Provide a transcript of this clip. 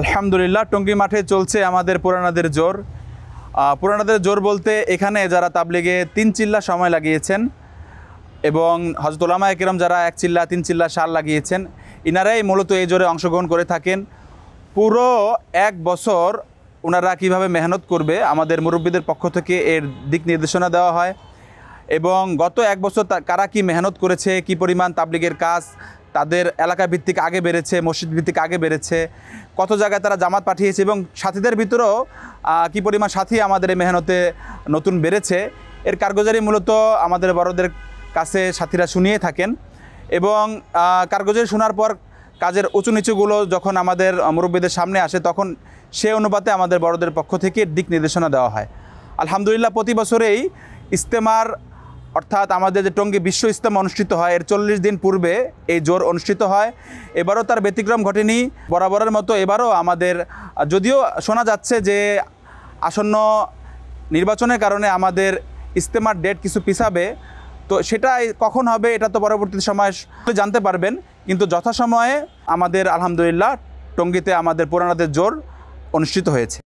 আলহামদুলিল্লাহ টঙ্গী মাঠে চলছে আমাদের পুরানাদের জোর। পুরানাদের জোর বলতে এখানে যারা তাবলিগে 3 চিল্লা সময় লাগিয়েছেন এবং হযরত উলামায়ে কেরাম যারা 1 চিল্লা 3 চিল্লা সাল লাগিয়েছেন, ইনারাই মূলত এই জোরে অংশগ্রহণ করে থাকেন। পুরো 1 বছর ওনারা কীভাবে মেহনত করবে আমাদের মুরব্বীদের পক্ষ থেকে এর দিক নির্দেশনা দেওয়া হয় এবং গত 1 বছর কারা কী মেহনত করেছে, কী পরিমাণ তাবলিগের কাজ তাদের এলাকা ভিত্তিক আগে বেড়েছে, মসজিদ ভিত্তিক আগে বেড়েছে, কত জায়গায় তারা জামাত পাঠিয়েছে এবং সাথীদের ভিতরেও কী পরিমাণ সাথী আমাদের এই মেহনতে নতুন বেড়েছে, এর কারগুজারি মূলত আমাদের বড়দের কাছে সাথীরা শুনিয়ে থাকেন এবং কারগুজারি শোনার পর কাজের উঁচু নিচুগুলো যখন আমাদের মুরব্বীদের সামনে আসে তখন সে অনুপাতে আমাদের বড়দের পক্ষ থেকে দিক নির্দেশনা দেওয়া হয়। আলহামদুলিল্লাহ প্রতি বছরেই ইজতেমার অর্থাৎ আমাদের যে টঙ্গী বিশ্ব ইজতেমা অনুষ্ঠিত হয় এর 40 দিন পূর্বে এই জোর অনুষ্ঠিত হয়। এবারও তার ব্যতিক্রম ঘটেনি, বরাবরের মতো এবারও আমাদের যদিও শোনা যাচ্ছে যে আসন্ন নির্বাচনের কারণে আমাদের ইজতেমার ডেট কিছু পিছাবে, তো সেটা কখন হবে এটা তো পরবর্তী সময় জানতে পারবেন, কিন্তু যথাসময়ে আমাদের আলহামদুলিল্লাহ টঙ্গীতে আমাদের পুরানাদের জোর অনুষ্ঠিত হয়েছে।